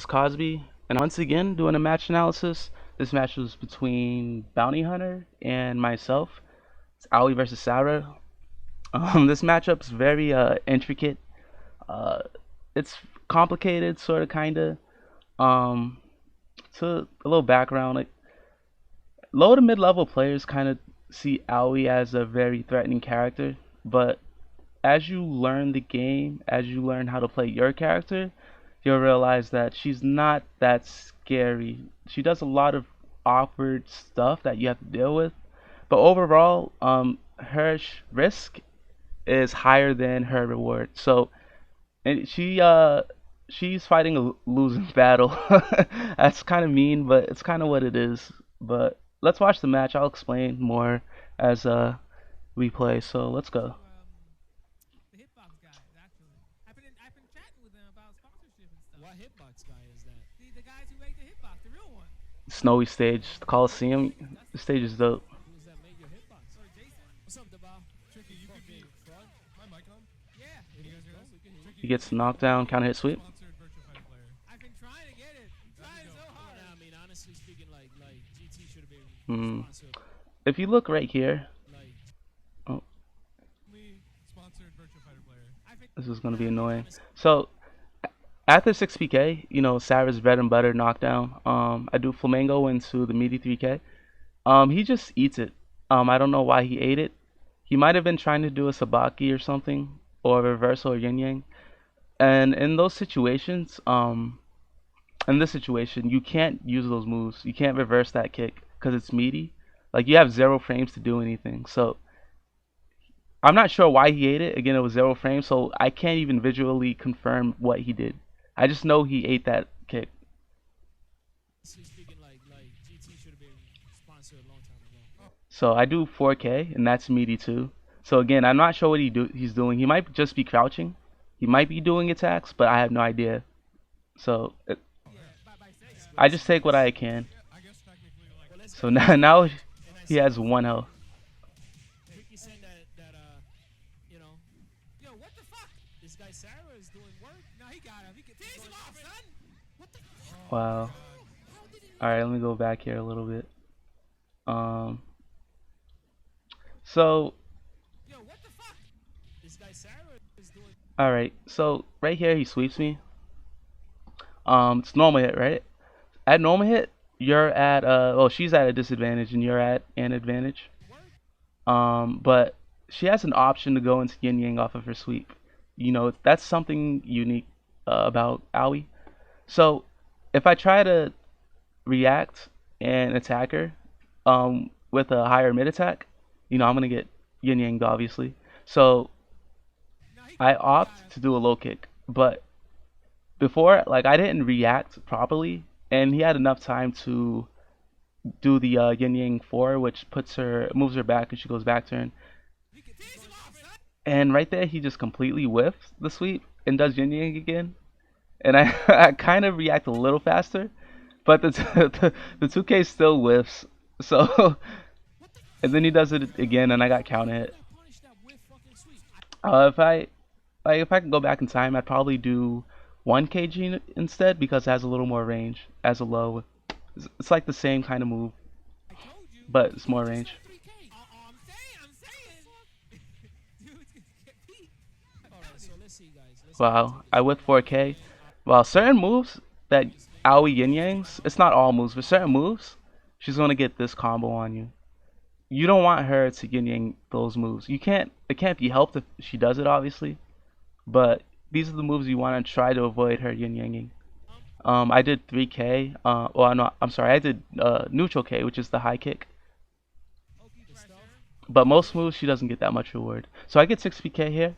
It's Cozby, and once again doing a match analysis. This match was between Bounty Hunter and myself. It's Ali versus Sarah. This matchup is very intricate. Uh, it's complicated, sort of, kinda. Um, so a little background: like low to mid-level players kind of see Aoi as a very threatening character, but as you learn the game, as you learn how to play your character, you'll realize that she's not that scary. She does a lot of awkward stuff that you have to deal with, but overall, her risk is higher than her reward. So, and she's fighting a losing battle. That's kind of mean, but it's kind of what it is. But let's watch the match. I'll explain more as we play. So let's go. Snowy stage, the Coliseum. The stage is dope. He gets knocked down, counter hit sweep. Hmm. If you look right here, oh, this is gonna be annoying. So after 6 PK, Sarah's bread and butter knockdown. I do Flamingo into the meaty 3K. He just eats it. I don't know why he ate it. He might have been trying to do a Sabaki or something, or a reversal or yin yang. And in those situations, in this situation, you can't use those moves. You can't reverse that kick because it's meaty. Like you have 0 frames to do anything. So I'm not sure why he ate it. Again, it was 0 frames, so I can't even visually confirm what he did. I just know he ate that kick. So I do 4K, and that's meaty too. So again, I'm not sure what he's doing. He might just be crouching. He might be doing attacks, but I have no idea. So I just take what I can. So now he has 1 health. Wow. Alright, let me go back here a little bit. Um, so, alright, so right here he sweeps me. It's normal hit, right? At normal hit, you're at well, she's at a disadvantage and you're at an advantage. But she has an option to go into yin yang off of her sweep. That's something unique about Aoi. So if I try to react and attack her with a higher mid attack, I'm gonna get yin yanged obviously. So I opt to do a low kick, but before, like, I didn't react properly, and he had enough time to do the yin yang 4, which moves her back, and she goes back turn. And right there, he just completely whiffs the sweep and does yin yang again. And I, I kind of react a little faster, but the 2K still whiffs. So, and then he does it again, and I got counter hit. If I could go back in time, I'd probably do 1 kg instead because it has a little more range as a low. It's like the same kind of move, but it's more range. Wow, I with 4K. Well, certain moves that Aoi yin yangs, it's not all moves, but certain moves, she's gonna get this combo on you. You don't want her to yin yang those moves. It can't be helped if she does it, obviously. But these are the moves you want to try to avoid her yin yanging. I did 3K. Well, no, I'm sorry. I did neutral K, which is the high kick. But most moves she doesn't get that much reward. So I get 6PK here.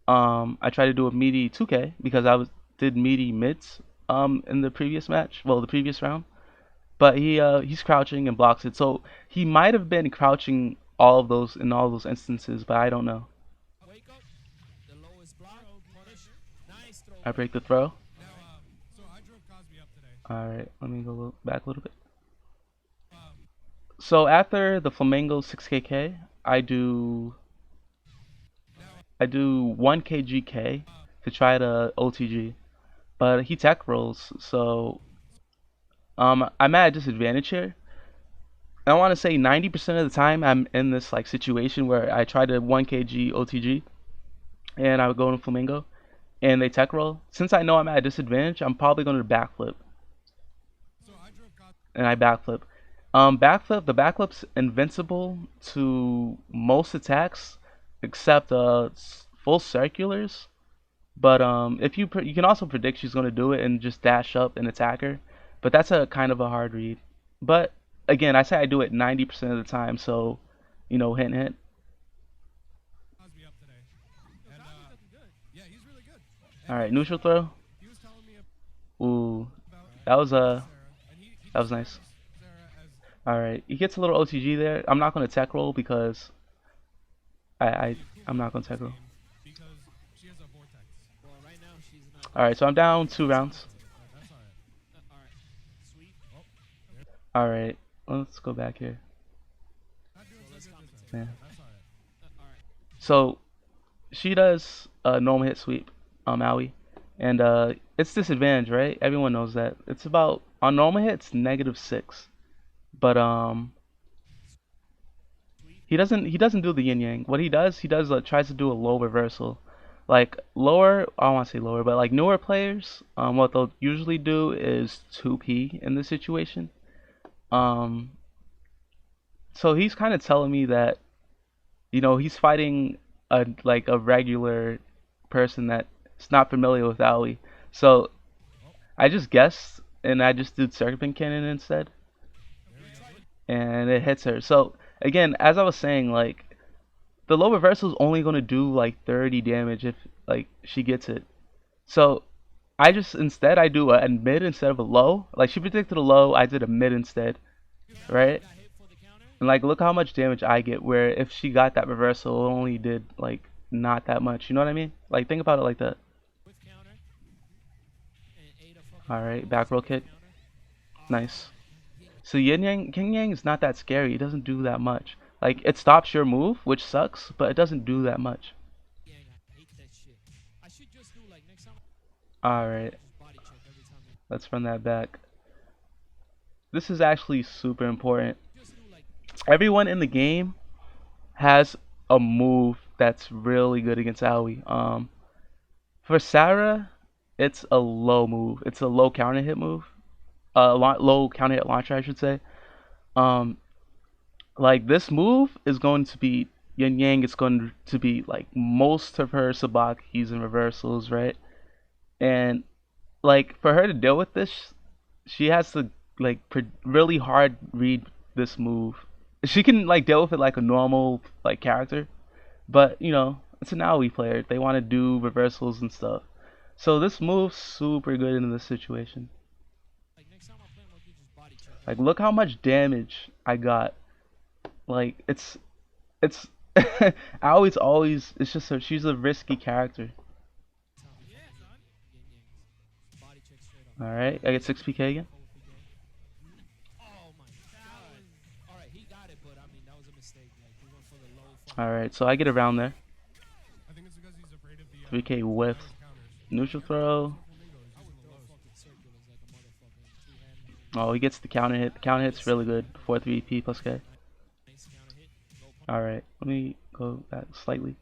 I try to do a meaty 2K because did meaty mids in the previous match. Well, the previous round. But he's crouching and blocks it. So he might have been crouching all of those in all those instances, but I don't know. I break the throw. Alright, let me go back a little bit. So after the Flamingo 6KK, I do 1 kgk to try to OTG. but he tech rolls, so I'm at a disadvantage here. I want to say 90% of the time I'm in this like situation where I try to 1 kg OTG and I would go in Flamingo and they tech roll. Since I know I'm at a disadvantage, I'm probably going to backflip and I backflip. The backflip's invincible to most attacks except full circulars. But if you can also predict she's going to do it and just dash up and attack her, but that's a kind of a hard read. But again, I say I do it 90% of the time, so hint hint. All right, neutral throw. Ooh, that was that was nice. All right, he gets a little OTG there. I'm not going to tech roll because I, I I'm not going to tech roll. All right, so I'm down 2 rounds. All right, let's go back here. Yeah. So she does a normal hit sweep, Aoi, and it's disadvantage, right? Everyone knows that. It's about on normal hits -6, but he doesn't do the yin yang. What he does tries to do a low reversal, like lower. I don't want to say lower, but like newer players, what they'll usually do is 2P in this situation. Um, so he's kind of telling me that he's fighting a regular person that's not familiar with Aoi. So I just guessed and I just did Serpent Cannon instead, and it hits her. So again, as I was saying, like the low reversal is only gonna do like 30 damage if like she gets it. So I do a mid instead of a low. Like she predicted a low, I did a mid instead, right? And like look how much damage I get. Where if she got that reversal, it only did like not that much. You know what I mean? Like think about it like that. All right, back roll kick, nice. So Yin Yang is not that scary. It doesn't do that much. Like it stops your move, which sucks, but it doesn't do that much. All right, let's run that back. This is actually super important. Everyone in the game has a move that's really good against Aoi. For Sarah, it's a low move. It's a low counter hit move. Low counter hit launcher, I should say. Um, like this move is going to be Yin Yang. It's going to be like most of her Sabakis and reversals, right? And like for her to deal with this, she has to like really hard read this move. She can like deal with it like a normal like character, but it's an AoE player. They want to do reversals and stuff. So this move's super good in this situation. Like look how much damage I got. Like it's always it's just she's a risky character. All right, I get 6 PK again. All right, so I get around there. 3K whiff, neutral throw. Oh, he gets the counter hit. The counter hit's really good. 4-3 P plus K. All right, let me go back slightly.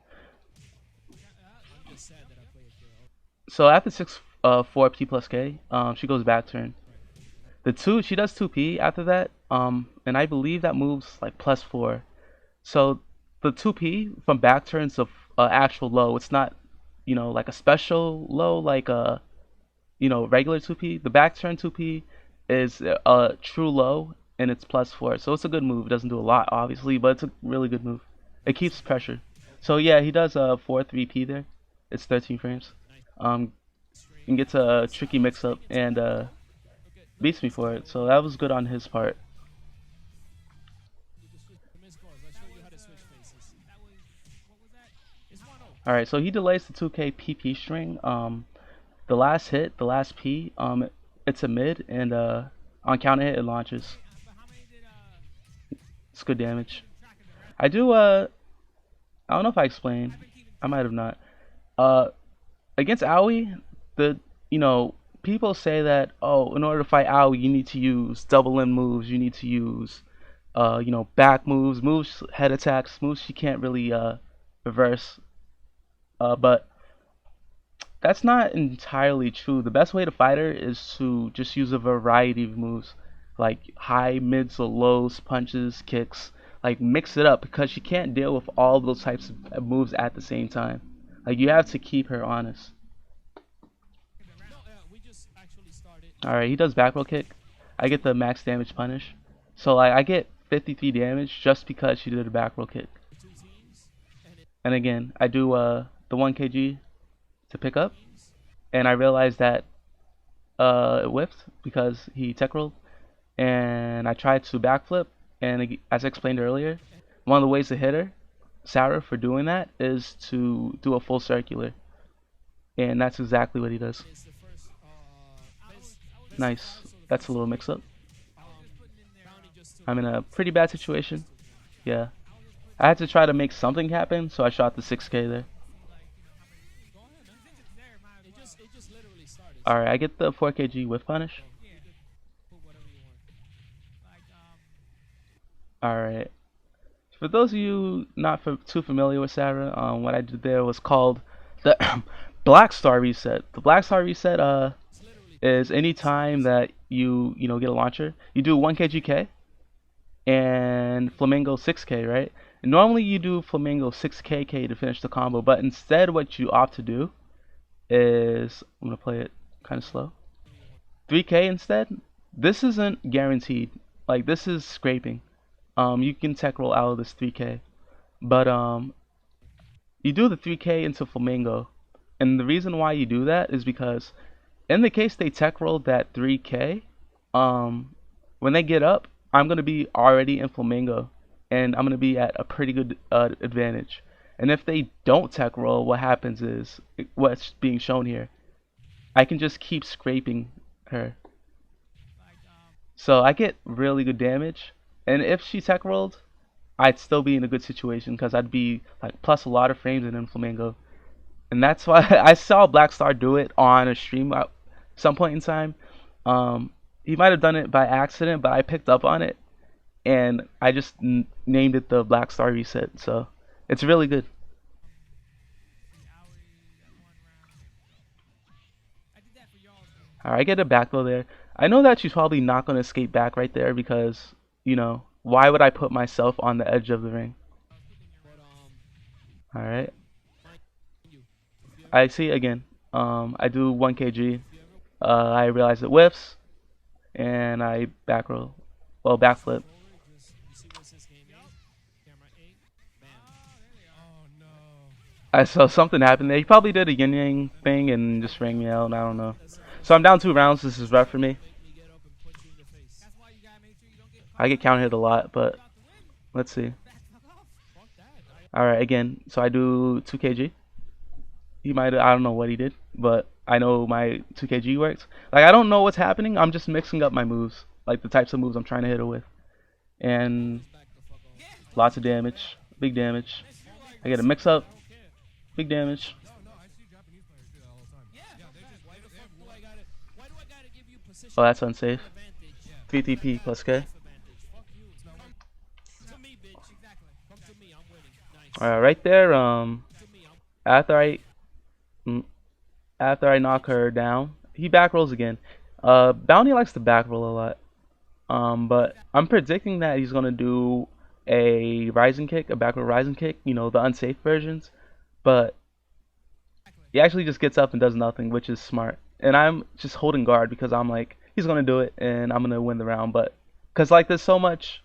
So after 4P plus K, she goes back turn. She does 2P after that, and I believe that moves like +4. So the 2P from back turns of actual low. It's not, like a special low like a, regular 2P. The back turn 2P is a true low and it's +4. So it's a good move. It doesn't do a lot, obviously, but it's a really good move. It keeps pressure. So yeah, he does a 4-3P there. It's 13 frames. And gets a tricky mix-up and beats me for it. So that was good on his part. Alright, so he delays the 2K PP string. The last hit, the last P, it's a mid, and on counter hit it launches. It's good damage. I do I don't know if I explained. I might have not. Against Aoi, the people say that, oh, in order to fight Aoi, you need to use double in moves, you need to use back moves, head attacks, moves she can't really reverse. But that's not entirely true. The best way to fight her is to just use a variety of moves, like high, mids, or lows, punches, kicks. Like mix it up because she can't deal with all those types of moves at the same time. Like you have to keep her honest. Alright, he does back row kick. I get the max damage punish. So like I get 53 damage just because she did a back row kick. And again, I do the 1 kg to pick up, and I realized that it whiffed because he tech rolled, and I tried to backflip, and as I explained earlier, one of the ways to hit her, Sarah, for doing that is to do a full circular, and that's exactly what he does. Nice. That's a little mix up. I'm in a pretty bad situation. Yeah. I had to try to make something happen, so I shot the 6K there. Alright, I get the 4 kg whiff punish. Alright. For those of you not too familiar with Sarah, what I did there was called the Black Star Reset. The Black Star Reset is any time that you get a launcher, you do 1 kg and Flamingo 6K, right? And normally you do Flamingo 6K to finish the combo, but instead what you opt to do is, I'm gonna play it kind of slow, 3K instead. This isn't guaranteed. Like this is scraping. You can tech roll out of this 3K, but you do the 3K into Flamingo, and the reason why you do that is because in the case they tech rolled that 3K, when they get up, I'm gonna be already in Flamingo, and I'm gonna be at a pretty good advantage. And if they don't tech roll, what happens is what's being shown here. I can just keep scraping her, so I get really good damage. And if she tech rolled, I'd still be in a good situation because I'd be like plus a lot of frames and in Flamingo. And that's why I saw Black Star do it on a stream at some point in time. He might have done it by accident, but I picked up on it, and I just named it the Black Star Reset. So it's really good. Alright, I get a back throw there. I know that she's probably not going to escape back right there because, why would I put myself on the edge of the ring? Alright. I see again. I do 1 kg. I realize it whiffs, and I back roll. Well, backflip. I saw something happen there. He probably did a yin yang thing and just rang me out. I don't know. So I'm down 2 rounds. This is rough for me. I get counter hit a lot, but let's see. Alright, again. So I do 2 kg. He might, I don't know what he did, but I know my 2 kg works. Like, I don't know what's happening. I'm just mixing up my moves, like the types of moves I'm trying to hit her with. And lots of damage, big damage. I get a mix up, big damage. Oh, that's unsafe. 3 TP plus K. Alright, right there, after I knock her down, he back rolls again. Bounty likes to back roll a lot. But I'm predicting that he's gonna do a rising kick, a backward rising kick, the unsafe versions. But he actually just gets up and does nothing, which is smart. And I'm just holding guard because I'm like, he's gonna do it and I'm gonna win the round. But because like there's so much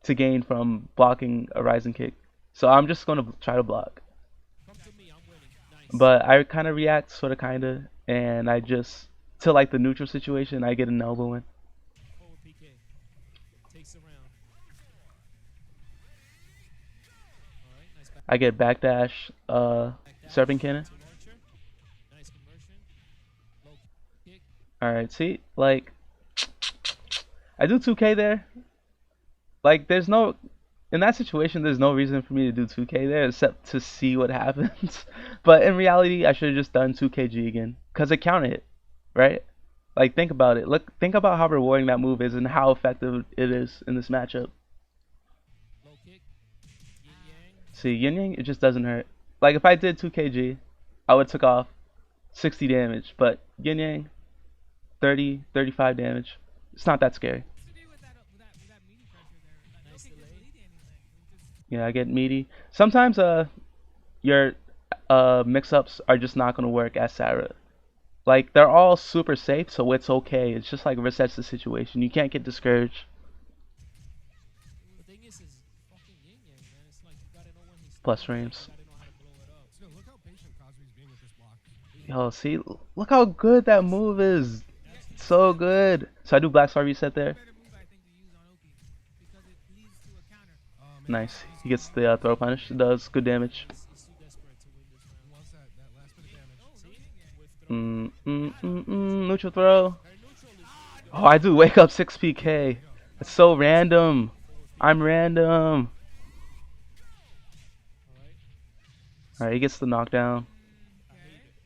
to gain from blocking a rising kick, so I'm just gonna try to block. But I kind of react, sort of, kind of, and I just to like the neutral situation, I get an elbow in. I get backdash, serpent cannon. Alright, see, like, I do 2K there. Like, in that situation, there's no reason for me to do 2K there except to see what happens. But in reality, I should have just done 2 kg again, because it counter hit, right? Like think about it. Look, think about how rewarding that move is and how effective it is in this matchup. See, Yin Yang, it just doesn't hurt. Like if I did 2 kg, I would took off 60 damage, but Yin Yang 30, 35 damage. It's not that scary. Yeah, I get meaty. Sometimes your mix-ups are just not gonna work as Sarah. Like they're all super safe, so it's okay. It's just like resets the situation. You can't get discouraged. Plus frames. Yo, see, look how good that move is. So good. So I do Black Star reset there. Nice. He gets the throw punish. It does good damage. Neutral throw. Oh, I do wake up 6 PK. It's so random. I'm random. Alright, he gets the knockdown.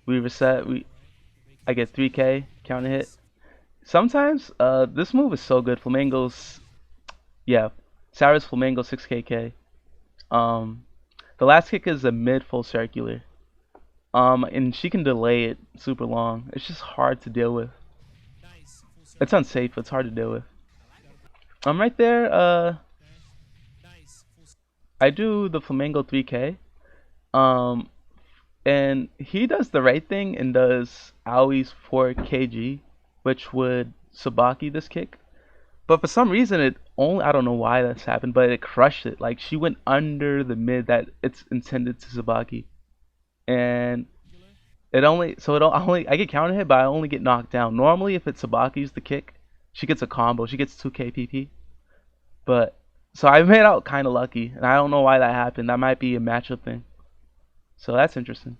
We reset. I get 3K counter hit. Sometimes this move is so good. Flamingo's, yeah, Sarah's Flamingo 6KK. The last kick is a mid full circular. And she can delay it super long. It's just hard to deal with. It's unsafe. It's hard to deal with. I'm right there. I do the Flamingo 3K. And he does the right thing and does Aoi's 4 kg, which would Sabaki this kick. But for some reason, it only, I don't know why that's happened, but it crushed it. Like she went under the mid that it's intended to Sabaki, and it only, so it only, I get counter hit, but I only get knocked down. Normally, if it's Sabaki's the kick, she gets a combo. She gets 2K PP. But so I made out kind of lucky, and I don't know why that happened. That might be a matchup thing. So that's interesting.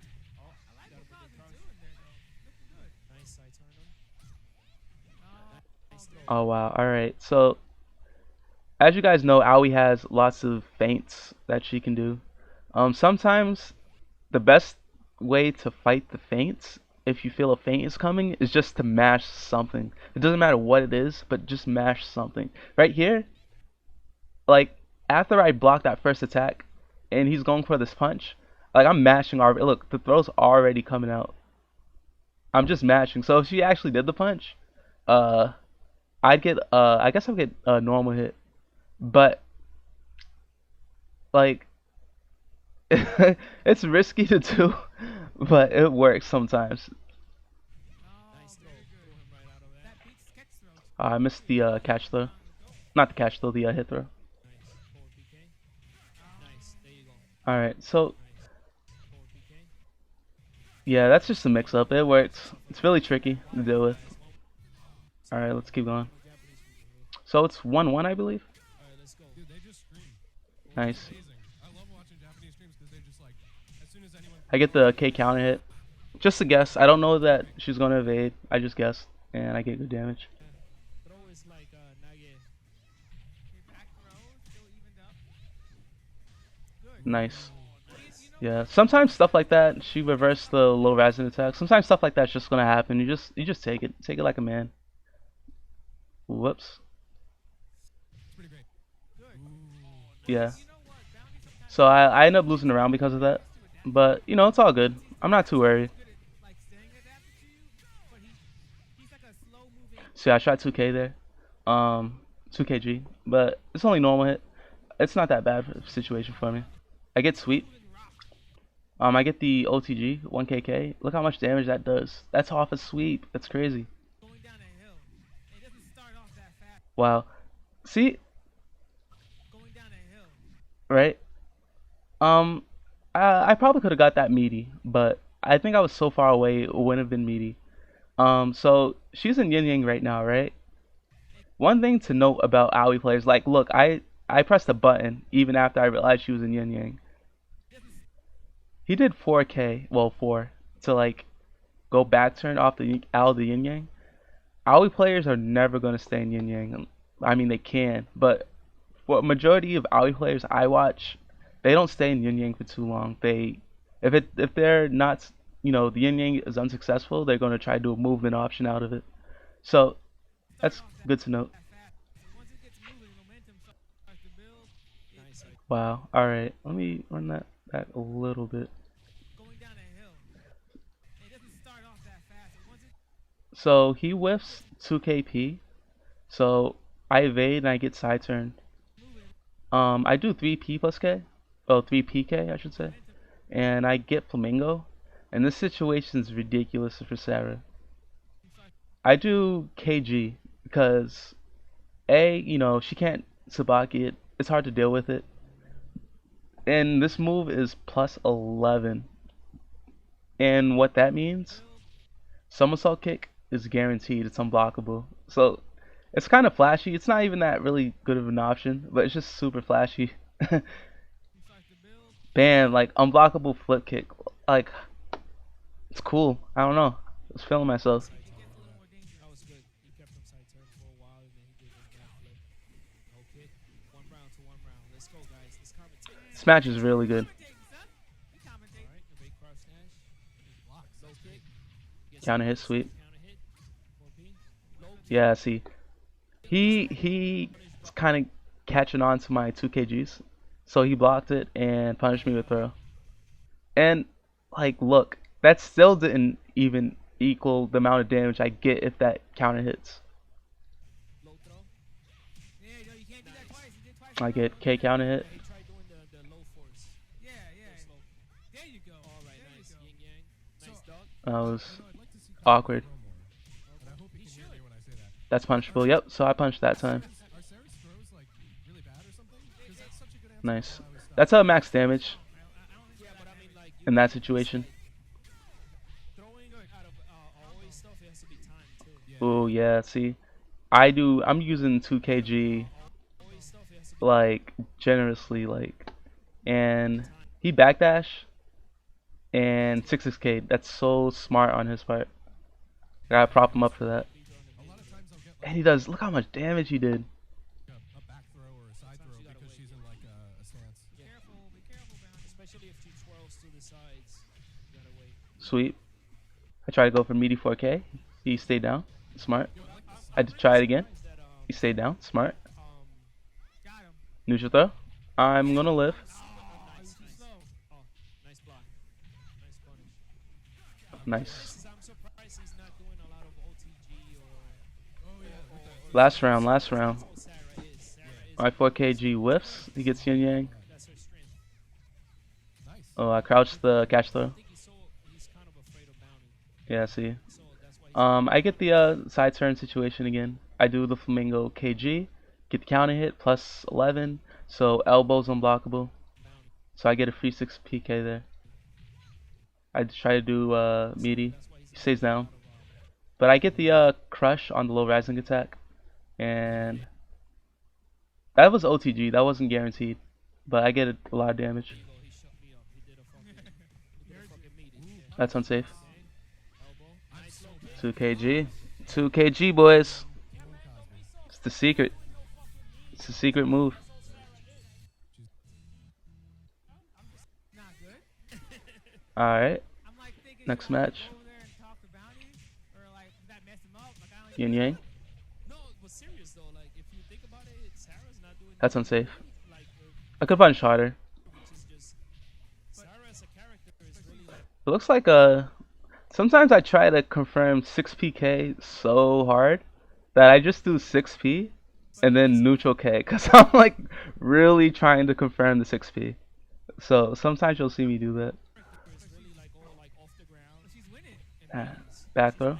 Oh wow. Alright. So as you guys know, Aoi has lots of feints that she can do. Sometimes the best way to fight the feints, if you feel a feint is coming, is just to mash something. It doesn't matter what it is, but just mash something. Right here, like after I block that first attack and he's going for this punch, like I'm mashing already. Look, the throw's already coming out. I'm just mashing. So if she actually did the punch, uh I'd get I guess I'll get a normal hit. But like it's risky to do, but it works sometimes. I missed the catch throw. Not the catch throw, the hit throw. Alright, so yeah, that's just a mix up. It works. It's really tricky to deal with. Alright, let's keep going. So it's 1-1, I believe. Nice. I get the K counter hit. Just a guess. I don't know that she's going to evade. I just guessed. And I get good damage. Nice. Yeah, sometimes stuff like that, she reversed the low rising attack. Sometimes stuff like that's just gonna happen. You just take it. Take it like a man. Whoops. Yeah. So I end up losing the round because of that. But you know, it's all good. I'm not too worried. See, I shot 2K there. 2 kg. But it's only normal hit. It's not that bad of a situation for me. I get sweep. I get the OTG 1KK. Look how much damage that does. That's off a sweep. That's crazy. Wow. See? Right? I probably could have got that meaty, but I think I was so far away it wouldn't have been meaty. So she's in Yin Yang right now, right? One thing to note about Aoi players, like, look, I pressed a button even after I realized she was in Yin Yang. He did 4K, well 4, to like go back turn off the out of the Yin Yang. Aoi players are never gonna stay in Yin Yang. I mean they can, but for a majority of Aoi players I watch, they don't stay in Yin Yang for too long. If they're not, you know, the Yin Yang is unsuccessful, they're gonna try to do a movement option out of it. So that's good to note. Wow. All right. Let me run that back a little bit. So he whiffs 2 KP. So I evade and I get side turn. I do 3P plus K. Oh, 3 PK I should say. And I get Flamingo. And this situation is ridiculous for Sarah. I do KG because she can't Sabaki it. It's hard to deal with it. And this move is plus 11. And what that means, somersault kick is guaranteed. It's unblockable. So it's kind of flashy. It's not even that really good of an option, but it's just super flashy. Bam, like unblockable flip kick. Like it's cool. I don't know. I was feeling myself. This match is really good. Counter hit sweep. Yeah, see. He's kind of catching on to my 2 KGs. So he blocked it and punished me with throw. And like look, that still didn't even equal the amount of damage I get if that counter hits. I get K counter hit. That was awkward. That's punishable. Yep, so I punched that time. Nice. That's a max damage in that situation. Oh yeah, see. I'm using 2 KG like generously and he backdash and 6K. That's so smart on his part. I gotta prop him up for that. And he does. Look how much damage he did. Sweet. I tried to go for meaty 4K. He stayed down. Smart. I had to try it again. He stayed down. Smart. Neutral throw. I'm gonna live. Nice. Last round. My 4KG whiffs. He gets yin yang. Oh, I crouched the catch throw. Yeah, see. I get the side turn situation again. I do the Flamingo KG, get the counter hit plus 11, so elbow's unblockable. So I get a free 6 PK there. I try to do meaty. He stays down. But I get the crush on the low rising attack. And that was OTG, that wasn't guaranteed. But I get a lot of damage. That's unsafe. 2 KG. 2 KG, boys. It's the secret. It's the secret move. Alright. Next match. Yin Yang. That's unsafe. I could punch harder. It looks like sometimes I try to confirm 6 PK so hard that I just do 6P and then neutral K because I'm like really trying to confirm the 6P. So sometimes you'll see me do that. Back throw.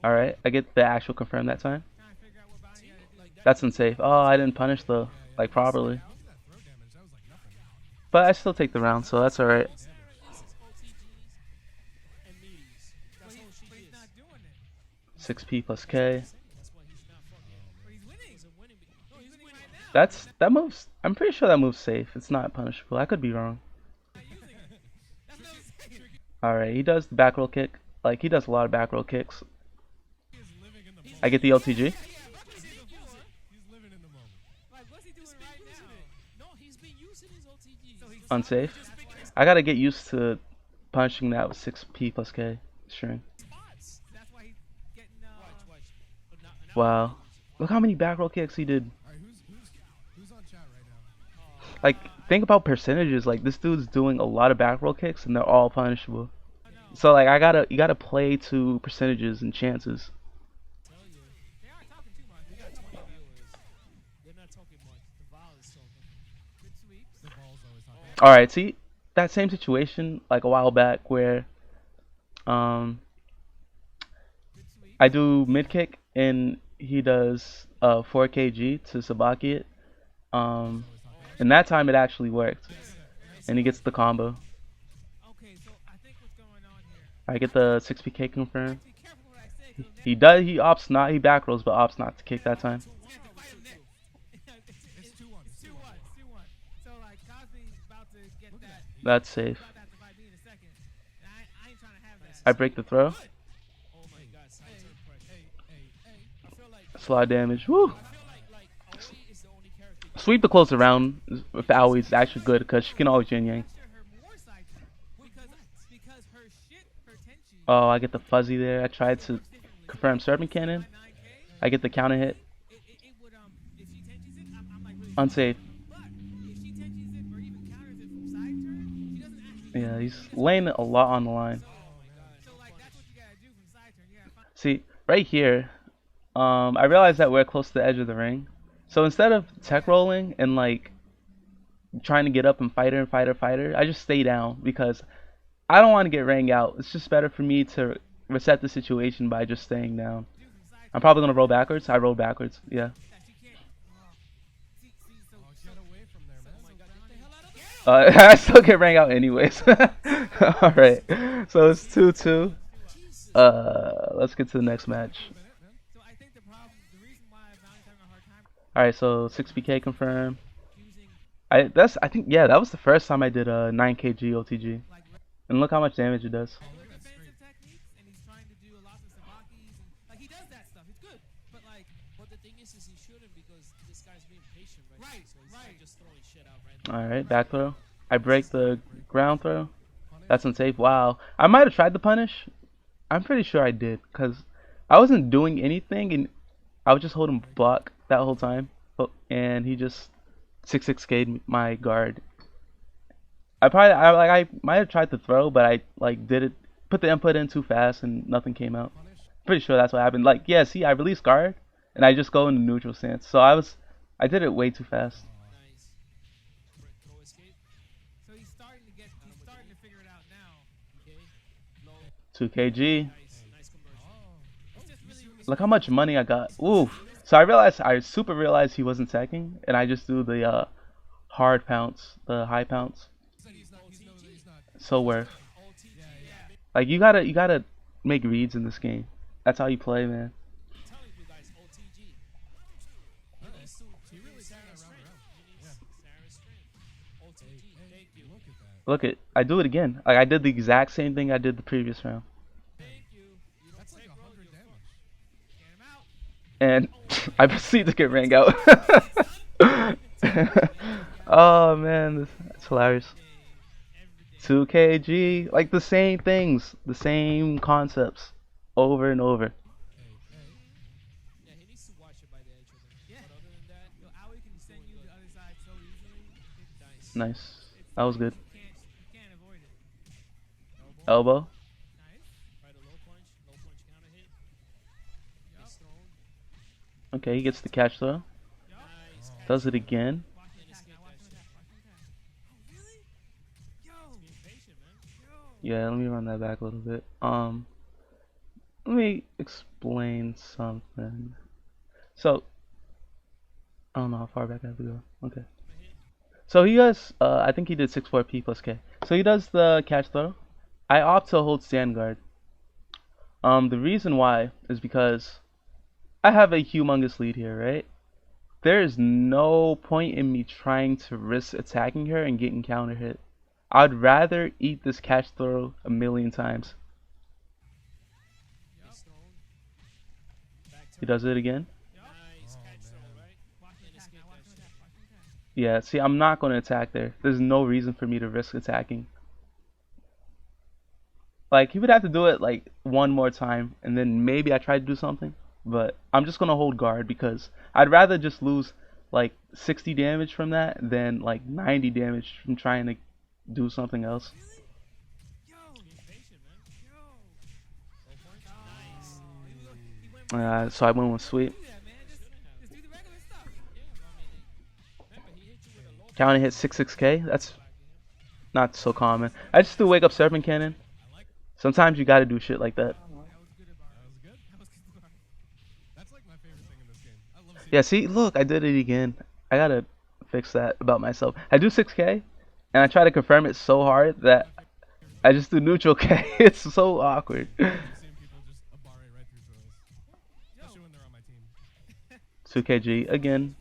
Alright, I get the actual confirm that time. That's unsafe. Oh, I didn't punish though, like properly. But I still take the round, so that's alright. 6P plus K. That moves. I'm pretty sure that move's safe. It's not punishable. I could be wrong. Alright, he does the back roll kick. Like he does a lot of back roll kicks. I get the LTG. Unsafe. I gotta get used to punching that with 6P plus K string. Wow. Look how many back roll kicks he did. Like, think about percentages. Like, this dude's doing a lot of back roll kicks, and they're all punishable. So, like, you gotta play to percentages and chances. All right, see that same situation like a while back where um I do mid kick and he does 4 kg to Sabaki it. Um, and that time it actually worked, and he gets the combo. I get the 6 PK confirmed. He does. He opts not. He back rolls, but opts not to kick that time. That's safe. I break the throw. Slot damage. Woo. Sweep the close around with Aoi is actually good because she can always yin yang. Oh, I get the fuzzy there. I tried to confirm Serpent Cannon. I get the counter hit. Unsafe. Yeah, he's laying a lot on the line. See, right here, I realized that we're close to the edge of the ring. So instead of tech rolling and like trying to get up and fight her, I just stay down because I don't want to get rang out. It's just better for me to reset the situation by just staying down. I'm probably gonna roll backwards. I rolled backwards. Yeah. I still get rang out anyways. All right. So it's 2-2. Let's get to the next match. All right. So 6 PK confirmed. I think yeah, that was the first time I did a 9 kg OTG, and look how much damage it does. All right, back throw. I break the ground throw. That's unsafe. Wow. I might have tried to punish. I'm pretty sure I did because I wasn't doing anything and I was just holding block that whole time. And he just 6-6K'd my guard. I might have tried to throw, but I like did it, put the input in too fast and nothing came out. Pretty sure that's what happened. Like yeah, see, I release guard and I just go into neutral stance. So I did it way too fast. 2 kg. Look how much money I got. Oof. So I super realized he wasn't teching, and I just do the hard pounce, the high pounce. So worth. Like you gotta make reads in this game. That's how you play, man. Look it, I do it again. Like I did the exact same thing I did the previous round. And I proceed to get rang out. Oh man, that's hilarious. 2 kg, like the same things, the same concepts, over and over. Nice, that was good. Elbow. Okay, he gets the catch though. Does it again. Yeah, let me run that back a little bit. Let me explain something. So, I don't know how far back I have to go. Okay. So he does, I think he did 6-4 P plus K. So he does the catch throw. I opt to hold stand guard. The reason why is because I have a humongous lead here, right? There is no point in me trying to risk attacking her and getting counter hit. I'd rather eat this catch throw a million times. He does it again. Yeah, see, I'm not going to attack there. There's no reason for me to risk attacking. Like, he would have to do it like one more time, and then maybe I try to do something. but I'm just gonna hold guard because I'd rather just lose like 60 damage from that than like 90 damage from trying to do something else. So I went with sweep. Counter hit 66k. That's not so common. I just do wake up serpent cannon. Sometimes you gotta do shit like that. Yeah, see, look, I did it again. I gotta fix that about myself. I do 6k, and I try to confirm it so hard that I just do neutral k. It's so awkward. 2kg again.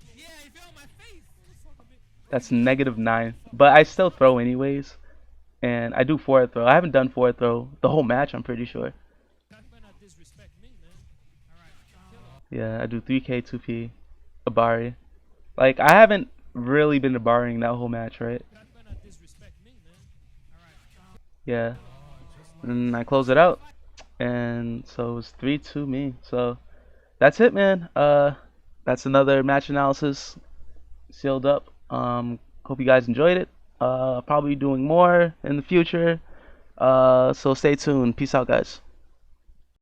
That's -9, but I still throw anyways, and I do forward throw. I haven't done forward throw the whole match, I'm pretty sure. Yeah, I do 3k 2p Abari. Like I haven't really been Abariing that whole match, right? Yeah, and I close it out, and so it's 3-2 me. So that's it, man. That's another match analysis sealed up. Hope you guys enjoyed it. Probably doing more in the future. So stay tuned. Peace out, guys.